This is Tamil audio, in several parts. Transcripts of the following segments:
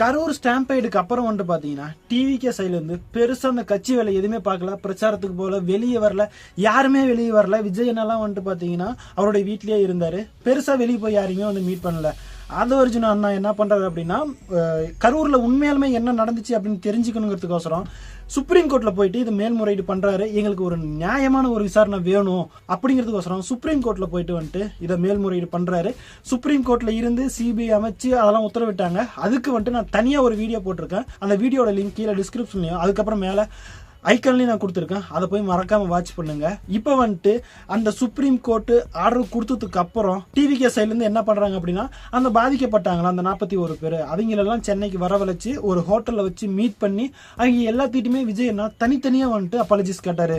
கரூர் ஸ்டாம்பைடுக்கு அப்புறம் வந்துட்டு பாத்தீங்கன்னா டிவிகே சைட்ல இருந்து பெருசா அந்த கட்சி வேலை எதுவுமே பார்க்கல, பிரச்சாரத்துக்கு போல, வெளியே வரல, யாருமே வெளியே வரல. விஜயனெல்லாம் வந்துட்டு பாத்தீங்கன்னா அவருடைய வீட்லயே இருந்தாரு, பெருசா வெளியே போய் யாரையுமே வந்து மீட் பண்ணல. ஆதவர்ஜுன அண்ணா என்ன பண்றாரு அப்படின்னா, கரூர்ல உண்மையாலுமே என்ன நடந்துச்சு அப்படின்னு தெரிஞ்சுக்கணுங்கிறதுக்கோசரம் சுப்ரீம் கோர்ட்ல போயிட்டு இது மேல்முறையீடு பண்றாரு. எங்களுக்கு ஒரு நியாயமான ஒரு விசாரணை வேணும் அப்படிங்கிறதுக்கோசரம் சுப்ரீம் கோர்ட்ல போயிட்டு வந்துட்டு இதை மேல்முறையீடு பண்றாரு. சுப்ரீம் கோர்ட்ல இருந்து சிபிஐ அமைச்சு அதெல்லாம் உத்தரவிட்டாங்க. அதுக்கு வந்துட்டு நான் தனியா ஒரு வீடியோ போட்டிருக்கேன். அந்த வீடியோட லிங்க் கீழே டிஸ்கிரிப்ஷன்லயும் அதுக்கப்புறம் மேல ஐக்கன்லயும் நான் கொடுத்துருக்கேன். அதை போய் மறக்காம வாட்ச் பண்ணுங்க. இப்ப வந்துட்டு அந்த சுப்ரீம் கோர்ட் ஆர்டர் கொடுத்ததுக்கு அப்புறம் டிவிகே சைட்ல இருந்து என்ன பண்றாங்க அப்படின்னா, அந்த பாதிக்கப்பட்டாங்களா அந்த 41 பேர் அவங்களெல்லாம் சென்னைக்கு வரவழைச்சு ஒரு ஹோட்டல்ல வச்சு மீட் பண்ணி அவங்க எல்லாத்திட்டுமே விஜய் என்ன தனித்தனியா வந்துட்டு அப்பாலஜிஸ் கேட்டாரு.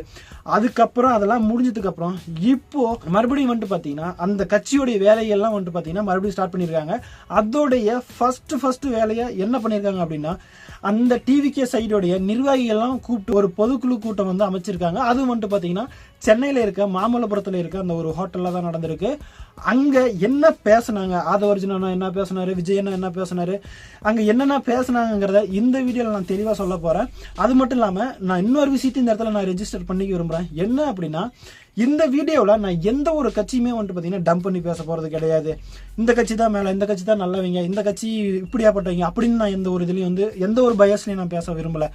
அதுக்கப்புறம் அதெல்லாம் முடிஞ்சதுக்கு அப்புறம் இப்போ மறுபடியும் வந்துட்டு பாத்தீங்கன்னா அந்த கட்சியோடைய வேலையெல்லாம் வந்துட்டு பாத்தீங்கன்னா மறுபடியும் ஸ்டார்ட் பண்ணிருக்காங்க. அதோடைய ஃபர்ஸ்ட் வேலையா என்ன பண்ணிருக்காங்க அப்படின்னா, அந்த டிவிகே சைடோடைய நிர்வாகிகள்லாம் கூப்பிட்டு ஒரு பொதுக்குழு கூட்டம் வந்து அமைச்சிருக்காங்க. அது வந்துட்டு பாத்தீங்கன்னா சென்னையில இருக்க மாமல்லபுரத்துல இருக்க அந்த ஒரு ஹோட்டல்ல தான் நடந்திருக்கு. அங்க என்ன பேசினாங்க, ஆதவர்ஜுன என்ன பேசினாரு, விஜயன் என்ன பேசினாரு, அங்க என்னென்ன பேசினாங்கிறத இந்த வீடியோல நான் தெளிவா சொல்ல போறேன். அது மட்டும் இல்லாம நான் இன்னொரு விஷயத்தை இந்த இடத்துல நான் ரெஜிஸ்டர் பண்ணிக்க விரும்புறேன். என்ன அப்படின்னா, இந்த வீடியோல நான் எந்த ஒரு கட்சியுமே வந்துட்டு பாத்தீங்கன்னா டம்ப் பண்ணி பேச போறது கிடையாது. இந்த கட்சி தான் மேல, இந்த கட்சி தான் நல்லவங்க, இந்த கட்சி இப்படியாப்பட்டவங்க அப்படின்னு நான் எந்த ஒரு இதுலயும் வந்து எந்த ஒரு பயஸ்லயும் நான் பேச விரும்பல.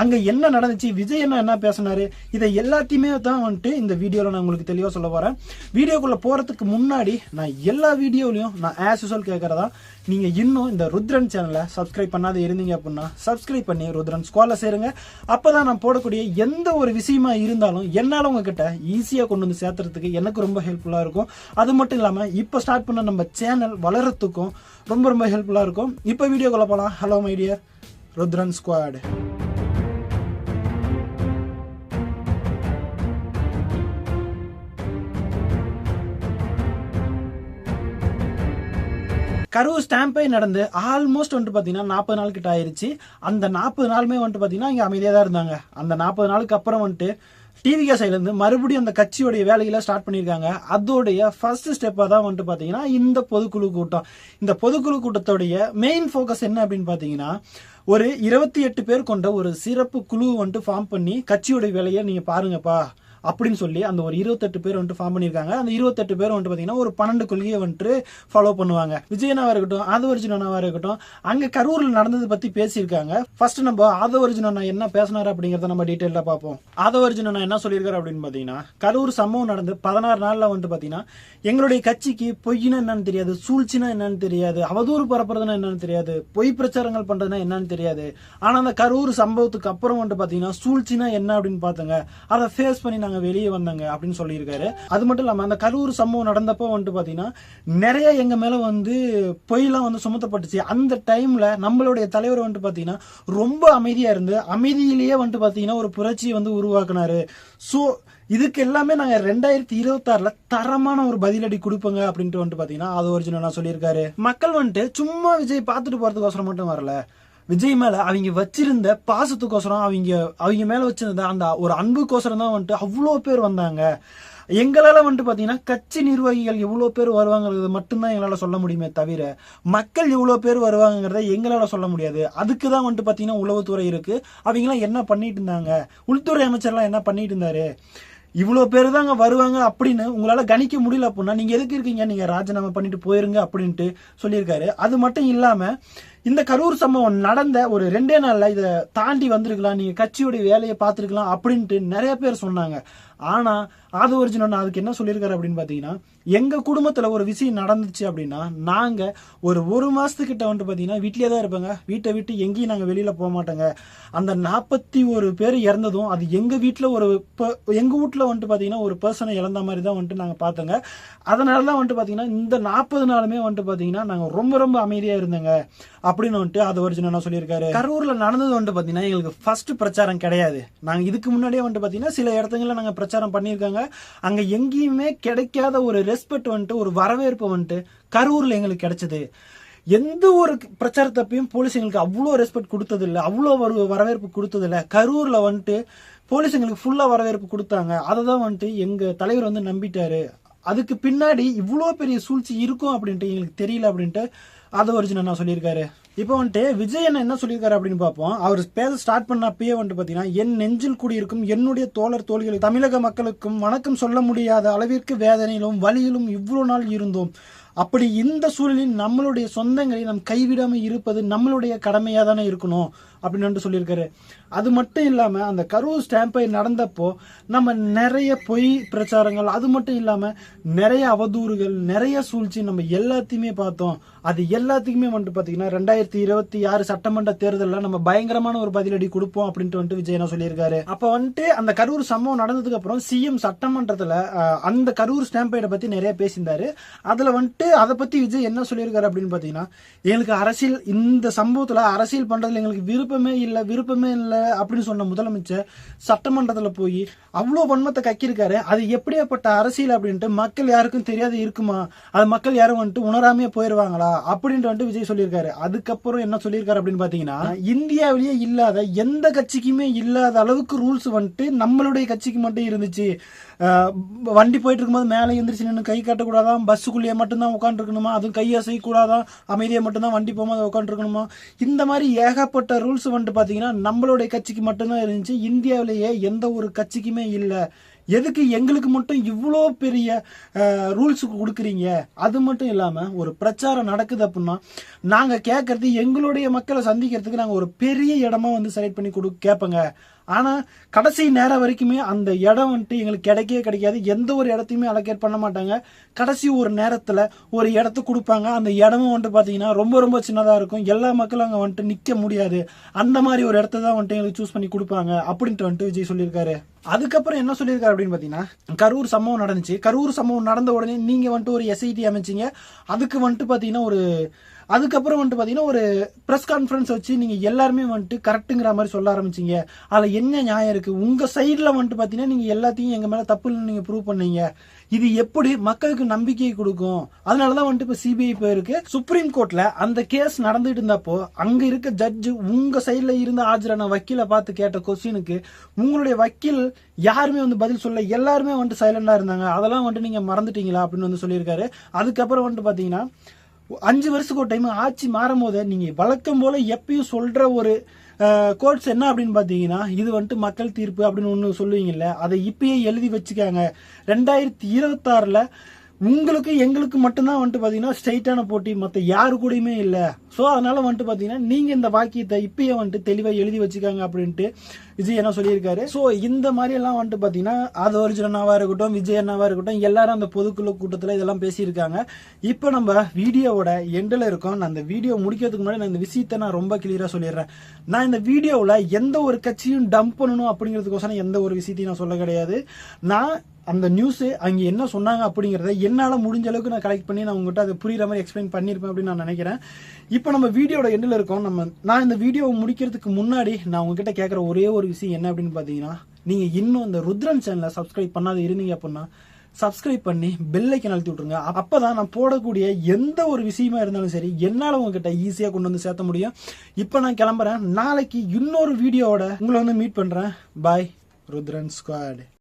அங்க என்ன நடந்துச்சு, விஜய் என்ன பேசினாரு, இதை எல்லாத்தையுமே தான் வந்துட்டு இந்த வீடியோல நான் உங்களுக்கு தெளிவா சொல்ல போறேன். வீடியோக்குள்ள போறதுக்கு முன்னாடி நான் எல்லா வீடியோலயும் நான் ஆஸ் யூசுவல் கேட்கறதா, நீங்க இன்னும் இந்த ருத்ரன் சேனலை சப்ஸ்கிரைப் பண்ணாத இருந்தீங்க அப்படின்னா சப்ஸ்கிரைப் பண்ணி ருத்ரன் ஸ்குவாட்ல சேருங்க. அப்பதான் நான் போடக்கூடிய எந்த ஒரு விஷயமா இருந்தாலும் என்னால உங்ககிட்ட ஈஸியா கொண்டு வந்து சேர்த்துறதுக்கு எனக்கு ரொம்ப ஹெல்ப்ஃபுல்லா இருக்கும். அது மட்டும் இல்லாம இப்ப ஸ்டார்ட் பண்ண நம்ம சேனல் வளர்றதுக்கும் ரொம்ப ஹெல்ப்ஃபுல்லா இருக்கும். இப்ப வீடியோக்குள்ள போலாம். Hello my dear Rudran squad. Karur ஸ்டாம்பை நடந்து ஆல்மோஸ்ட் வந்துட்டு பாத்தீங்கன்னா 40 நாள் கிட்ட ஆயிருச்சு. அந்த 40 நாளுமே வந்துட்டு பாத்தீங்கன்னா இங்க அமைதியா தான் இருந்தாங்க. அந்த 40 நாளுக்கு அப்புறம் வந்துட்டு டிவிகே சைட்ல இருந்து மறுபடியும் அந்த கட்சியோடைய வேலைகளை ஸ்டார்ட் பண்ணிருக்காங்க. அதோடைய ஃபர்ஸ்ட் ஸ்டெப்பா தான் வந்துட்டு பாத்தீங்கன்னா இந்த பொதுக்குழு கூட்டம். இந்த பொதுக்குழு கூட்டத்தோடைய மெயின் போக்கஸ் என்ன அப்படின்னு பாத்தீங்கன்னா, ஒரு 28 பேர் கொண்ட ஒரு சிறப்பு குழு வந்துட்டு ஃபார்ம் பண்ணி கட்சியோடைய வேலையை நீங்க பாருங்கப்பா அப்படின்னு சொல்லி அந்த ஒரு 28 பேர் வந்துட்டு ஃபார்ம் பண்ணிருக்காங்க. அந்த 28 பேர் வந்துட்டு பாத்தீங்கன்னா ஒரு 12 கொள்கையை வந்துட்டு ஃபாலோ பண்ணுவாங்க. விஜயனாவா இருக்கட்டும், ஆதவர்ஜுனவா இருக்கட்டும், அங்க கரூர்ல நடந்தது பத்தி பேசியிருக்காங்க. ஃபர்ஸ்ட் நம்ம ஆதவர்ஜுன என்ன பேசினாரு அப்படிங்கறத நம்ம டீடைலா பார்ப்போம். ஆதவர்ஜுன என்ன சொல்லியிருக்காரு அப்படின்னு பாத்தீங்கன்னா, கரூர் சம்பவம் நடந்து 16 நாள்ல வந்துட்டு பாத்தீங்கன்னா எங்களுடைய கட்சிக்கு பொய்னா என்னன்னு தெரியாது, சூழ்ச்சினா என்னன்னு தெரியாது, அவதூறு பரப்புறதுனா என்னன்னு தெரியாது, பொய் பிரச்சாரங்கள் பண்றதுனா என்னன்னு தெரியாது. ஆனா அந்த கரூர் சம்பவத்துக்கு அப்புறம் வந்துட்டு பாத்தீங்கன்னா சூழ்ச்சினா என்ன அப்படின்னு பாத்துங்க, அதை ஃபேஸ் பண்ணி நாங்க வெளியே வந்தாங்க அப்படின்னு சொல்லியிருக்காரு. அது மட்டும் இல்லாம அந்த கரூர் சம்பவம் நடந்தப்போ வந்துட்டு பாத்தீங்கன்னா நிறைய எங்க மேல வந்து பொய்லாம் வந்து சுமத்தப்பட்டுச்சு. அந்த டைம்ல நம்மளுடைய தலைவர் வந்துட்டு பாத்தீங்கன்னா ரொம்ப அமைதியா இருந்து அமைதியிலேயே வந்துட்டு பாத்தீங்கன்னா ஒரு புரட்சியை வந்து உருவாக்குனாரு. சோ இதுக்கு எல்லாமே நாங்க 2026ல தரமான ஒரு பதிலடி கொடுப்போங்க அப்படின்ட்டு வந்துட்டு பாத்தீங்கன்னா அது ஒரிஜினலா சொல்லியிருக்காரு. மக்கள் வந்துட்டு சும்மா விஜய் பார்த்துட்டு போறதுக்கோசரம் மட்டும் வரல, விஜய் மேல அவங்க வச்சிருந்த பாசத்துக்கோசரம், அவங்க மேல வச்சிருந்த அந்த ஒரு அன்புக்கோசரம் தான் வந்துட்டு அவ்வளோ பேர் வந்தாங்க. எங்களால வந்துட்டு பாத்தீங்கன்னா கட்சி நிர்வாகிகள் எவ்வளவு பேர் வருவாங்கிறது மட்டும்தான் எங்களால சொல்ல முடியுமே தவிர மக்கள் எவ்வளவு பேர் வருவாங்கிறத எங்களால சொல்ல முடியாது. அதுக்குதான் வந்துட்டு பாத்தீங்கன்னா உளவுத்துறை இருக்கு. அவங்க எல்லாம் என்ன பண்ணிட்டு இருந்தாங்க, உள்துறை அமைச்சர்லாம் என்ன பண்ணிட்டு இருந்தாரு, இவ்வளவு பேரு தாங்க வருவாங்க அப்படின்னு உங்களால கணிக்க முடியல அப்படின்னா நீங்க எதுக்கு இருக்கீங்க, நீங்க ராஜினாமா பண்ணிட்டு போயிருங்க அப்படின்ட்டு சொல்லியிருக்காரு. அது மட்டும் இல்லாம இந்த கரூர் சம்பவம் நடந்த ஒரு 2 நாள்ல இதை தாண்டி வந்திருக்கலாம், நீங்க கட்சியோட வேலையை பார்த்திருக்கலாம் அப்படின்ட்டு நிறைய பேர் சொன்னாங்க. ஆனா ஆதவர்ஜுன அதுக்கு என்ன சொல்லியிருக்காரு அப்படின்னு பாத்தீங்கன்னா, எங்க குடும்பத்துல ஒரு விஷயம் நடந்துச்சு அப்படின்னா நாங்க ஒரு மாசத்துக்கிட்ட வந்துட்டு பாத்தீங்கன்னா வீட்லயே தான் இருப்பாங்க, வீட்டை விட்டு எங்கேயும் நாங்க வெளியில போக மாட்டோங்க. அந்த 41 பேர் இறந்ததும் அது எங்க வீட்டுல எங்க வீட்டுல வந்துட்டு பாத்தீங்கன்னா ஒரு பர்சனை இழந்த மாதிரி தான் வந்துட்டு நாங்க பார்த்தோங்க. அதனாலதான் வந்துட்டு பாத்தீங்கன்னா இந்த 40 நாளுமே வந்துட்டு பாத்தீங்கன்னா நாங்க ரொம்ப அமைதியா இருந்தோங்க அப்படின்னு வந்துட்டு ஆதவர்ஜுன சொல்லியிருக்காரு. கரூர்ல நடந்தது வந்துட்டு பாத்தீங்கன்னா எங்களுக்கு ஃபர்ஸ்ட் பிரச்சாரம் கிடையாது. நாங்க இதுக்கு முன்னாடியே வந்துட்டு பாத்தீங்கன்னா சில இடத்துல நாங்க பிரச்சாரம் பண்ணியிருக்காங்க. அங்க எங்கேயுமே கிடைக்காத ஒரு ரெஸ்பெக்ட் வந்துட்டு ஒரு வரவேற்பு வந்துட்டு கரூர்ல எங்களுக்கு கிடைச்சது. எந்த ஒரு பிரச்சாரத்தப்பையும் போலீஸ் எங்களுக்கு அவ்வளோ ரெஸ்பெக்ட் கொடுத்தது இல்லை, அவ்வளோ வரவேற்பு கொடுத்தது இல்லை. கரூர்ல வந்துட்டு போலீஸ் எங்களுக்கு ஃபுல்லா வரவேற்பு கொடுத்தாங்க. அதை தான் வந்துட்டு எங்க தலைவர் வந்து நம்பிட்டாரு. அதுக்கு பின்னாடி இவ்வளோ பெரிய சூழ்ச்சி இருக்கும் அப்படின்ட்டு எங்களுக்கு தெரியல அப்படின்ட்டு அது ஒரிஜினல் நான் சொல்லியிருக்காரு. இப்போ வந்துட்டு விஜய் என்ன சொல்லியிருக்காரு அப்படின்னு பார்ப்போம். அவர் பேச ஸ்டார்ட் பண்ண அப்பயே வந்துட்டு பார்த்தீங்கன்னா, என் நெஞ்சில் கூடியிருக்கும் என்னுடைய தோழர் தோழிகள் தமிழக மக்களுக்கும் வணக்கம் சொல்ல முடியாத அளவிற்கு வேதனையிலும் வலியிலும் இவ்வளோ நாள் இருந்தோம். அப்படி இந்த சூழலில் நம்மளுடைய சொந்தங்களை நாம் கைவிடாமல் இருப்பது நம்மளுடைய கடமையாக தானே இருக்கணும் அப்படின்னு சொல்லியிருக்காரு. அது மட்டும் இல்லாமல் அந்த கரூர் ஸ்டாம்பை நடந்தப்போ நம்ம நிறைய பொய் பிரச்சாரங்கள், அது மட்டும் இல்லாமல் நிறைய அவதூறுகள், நிறைய சூழ்ச்சி நம்ம எல்லாத்தையுமே பார்த்தோம். அது எல்லாத்துக்குமே வந்துட்டு பார்த்தீங்கன்னா 2026 சட்டமன்ற தேர்தலில் நம்ம பயங்கரமான ஒரு பதிலடி கொடுப்போம் அப்படின்ட்டு வந்துட்டு விஜய் என்ன சொல்லியிருக்காரு. அப்போ வந்துட்டு அந்த கரூர் சம்பவம் நடந்ததுக்கு அப்புறம் சிஎம் சட்டமன்றத்தில் அந்த கரூர் ஸ்டாம்பைடை பற்றி நிறைய பேசியிருந்தாரு. அதில் வந்துட்டு அதை பற்றி விஜய் என்ன சொல்லியிருக்காரு அப்படின்னு பார்த்தீங்கன்னா, எங்களுக்கு அரசியல் இந்த சம்பவத்தில் அரசியல் பண்ணுறதுல எங்களுக்கு விருப்பமே இல்லை அப்படின்னு சொன்ன முதலமைச்சர் சட்டமன்றத்தில் போய் அவ்வளோ வன்மத்தை கக்கியிருக்காரு. அது எப்படியாப்பட்ட அரசியல் அப்படின்ட்டு மக்கள் யாருக்கும் தெரியாது இருக்குமா? அது மக்கள் யாரும் வந்துட்டு உணராமே போயிடுவாங்களா அப்படின்ட்டு வந்துட்டு விஜய் சொல்லியிருக்காரு. அதுக்கப்புறம் என்ன சொல்லியிருக்காரு அப்படின்னு பார்த்தீங்கன்னா, இந்தியாவிலேயே இல்லாத எந்த கட்சிக்குமே இல்லாத அளவுக்கு ரூல்ஸ் வந்துட்டு நம்மளுடைய கட்சிக்கு மட்டும் இருந்துச்சு. வண்டி போயிட்டு இருக்கும்போது மேலே எந்திரிச்சு நின்று கை காட்டக்கூடாதான், பஸ்ஸுக்குள்ளேயே மட்டும்தான் உட்காந்துருக்கணுமா, அதுவும் கையை செய்யக்கூடாதான், அமைதியாக மட்டும்தான் வண்டி போகும்போது உட்காந்துருக்கணுமா, இந்த மாதிரி ஏகப்பட்ட ரூல்ஸ் வந்துட்டு பார்த்தீங்கன்னா நம்மளுடைய கட்சிக்கு மட்டும்தான் இருந்துச்சு. இந்தியாவிலேயே எந்த ஒரு கட்சிக்குமே இல்லை. எதுக்கு எங்களுக்கு மட்டும் இவ்வளோ பெரிய ரூல்ஸுக்கு கொடுக்குறீங்க? அது மட்டும் இல்லாமல் ஒரு பிரச்சாரம் நடக்குது அப்படின்னா நாங்கள் கேட்கறது எங்களுடைய மக்களை சந்திக்கிறதுக்கு நாங்கள் ஒரு பெரிய இடமா வந்து செலக்ட் பண்ணி கேட்போங்க. ஆனால் கடைசி நேரம் வரைக்குமே அந்த இடம் வந்துட்டு எங்களுக்கு கிடைக்காது. எந்த ஒரு இடத்தையுமே அலோகேட் பண்ண மாட்டாங்க. கடைசி ஒரு நேரத்தில் ஒரு இடத்த கொடுப்பாங்க. அந்த இடமும் வந்துட்டு பார்த்தீங்கன்னா ரொம்ப ரொம்ப சின்னதாக இருக்கும். எல்லா மக்களும் அங்கே வந்துட்டு நிற்க முடியாது. அந்த மாதிரி ஒரு இடத்த தான் வந்துட்டு எங்களுக்கு சூஸ் பண்ணி கொடுப்பாங்க அப்படின்ட்டு வந்துட்டு விஜய் சொல்லியிருக்காரு. அதுக்கப்புறம் என்ன சொல்லியிருக்காரு அப்படின்னு பார்த்தீங்கன்னா, கரூர் சம்பவம் நடந்துச்சு. கரூர் சம்பவம் நடந்த உடனே நீங்கள் வந்துட்டு ஒரு எஸ்ஐடி அமைச்சிங்க. அதுக்கு வந்துட்டு பார்த்தீங்கன்னா அதுக்கப்புறம் வந்துட்டு பார்த்தீங்கன்னா ஒரு ப்ரெஸ் கான்ஃபரன்ஸ் வச்சு நீங்கள் எல்லாருமே வந்துட்டு கரெக்டுங்கிற மாதிரி சொல்ல ஆரம்பிச்சிங்க. அதில் என்ன நியாயம் இருக்குது? உங்கள் சைடில் வந்துட்டு பார்த்தீங்கன்னா நீங்கள் எல்லாத்தையும் எங்கள் மேலே தப்புன்னு நீங்கள் ப்ரூவ் பண்ணீங்க. இது எப்படி மக்களுக்கு நம்பிக்கையை கொடுக்கும்? அதனால தான் வந்துட்டு இப்போ சிபிஐ போயிருக்கு. சுப்ரீம் கோர்ட்டில் அந்த கேஸ் நடந்துட்டு இருந்தப்போ அங்கே இருக்க ஜட்ஜு உங்கள் சைடில் இருந்து ஆஜரான வக்கீலை பார்த்து கேட்ட கொஸ்டினுக்கு உங்களுடைய வக்கீல் யாருமே வந்து பதில் சொல்ல, எல்லாருமே வந்துட்டு சைலண்டாக இருந்தாங்க. அதெல்லாம் வந்துட்டு நீங்கள் மறந்துட்டீங்களா அப்படின்னு வந்து சொல்லியிருக்காரு. அதுக்கப்புறம் வந்துட்டு பார்த்தீங்கன்னா 5 வருஷத்துக்கு ஒரு டைம் ஆட்சி மாறும் போது நீங்க வழக்கம் போல எப்பயும் சொல்ற ஒரு கோட்ஸ் என்ன அப்படின்னு பாத்தீங்கன்னா, இது வந்துட்டு மக்கள் தீர்ப்பு அப்படின்னு ஒண்ணு சொல்லுவீங்கல்ல, அதை இப்பயே எழுதி வச்சுக்காங்க. 2026ல உங்களுக்கு எங்களுக்கு மட்டும்தான் வந்துட்டு பாத்தீங்கன்னா ஸ்ட்ரைட்டான போட்டி, மற்ற யாரு கூடயுமே இல்லை. ஸோ அதனால வந்துட்டு பாத்தீங்கன்னா நீங்க இந்த வாக்கியத்தை இப்பயே வந்துட்டு தெளிவா எழுதி வச்சுக்காங்க அப்படின்ட்டு விஜய் என்ன சொல்லியிருக்காரு. ஸோ இந்த மாதிரி எல்லாம் வந்துட்டு பாத்தீங்கன்னா அது அர்ஜுனாவா இருக்கட்டும், விஜய் அண்ணாவா இருக்கட்டும், எல்லாரும் அந்த பொதுக்குழு கூட்டத்தில் இதெல்லாம் பேசியிருக்காங்க. இப்போ நம்ம வீடியோவோட எண்டில் இருக்கோம். நான் இந்த வீடியோ முடிக்கிறதுக்கு முன்னாடி நான் இந்த விஷயத்தை நான் ரொம்ப கிளியரா சொல்லிடுறேன். நான் இந்த வீடியோவில் எந்த ஒரு கட்சியும் டம்ப் பண்ணணும் அப்படிங்கிறதுக்கோசரம் எந்த ஒரு விஷயத்தையும் நான் சொல்ல கிடையாது. நான் அந்த நியூஸ் அங்கே என்ன சொன்னாங்க அப்படிங்கிறத என்னால் முடிஞ்ச அளவுக்கு நான் கலெக்ட் பண்ணி நான் உங்கள்கிட்ட அதை புரியுற மாதிரி எக்ஸ்பிளைன் பண்ணியிருப்பேன் அப்படின்னு நான் நினைக்கிறேன். இப்போ நம்ம வீடியோட எண்டில் இருக்கோம். நான் இந்த வீடியோவை முடிக்கிறதுக்கு முன்னாடி நான் உங்ககிட்ட கேட்குற ஒரே ஒரு விஷயம் என்ன அப்படின்னு பார்த்தீங்கன்னா, நீங்கள் இன்னும் இந்த ருத்ரன் சேனலை சப்ஸ்கிரைப் பண்ணாத இருந்தீங்க அப்படின்னா சப்ஸ்கிரைப் பண்ணி பெல் ஐக்கன் அழுத்தி விட்டுருங்க. அப்பதான் நான் போடக்கூடிய எந்த ஒரு விஷயமா இருந்தாலும் சரி என்னால் உங்ககிட்ட ஈஸியாக கொண்டு வந்து சேர்த்த முடியும். இப்போ நான் கிளம்புறேன். நாளைக்கு இன்னொரு வீடியோவோட உங்களை வந்து மீட் பண்ணுறேன். பாய். ருத்ரன் ஸ்குவாட்.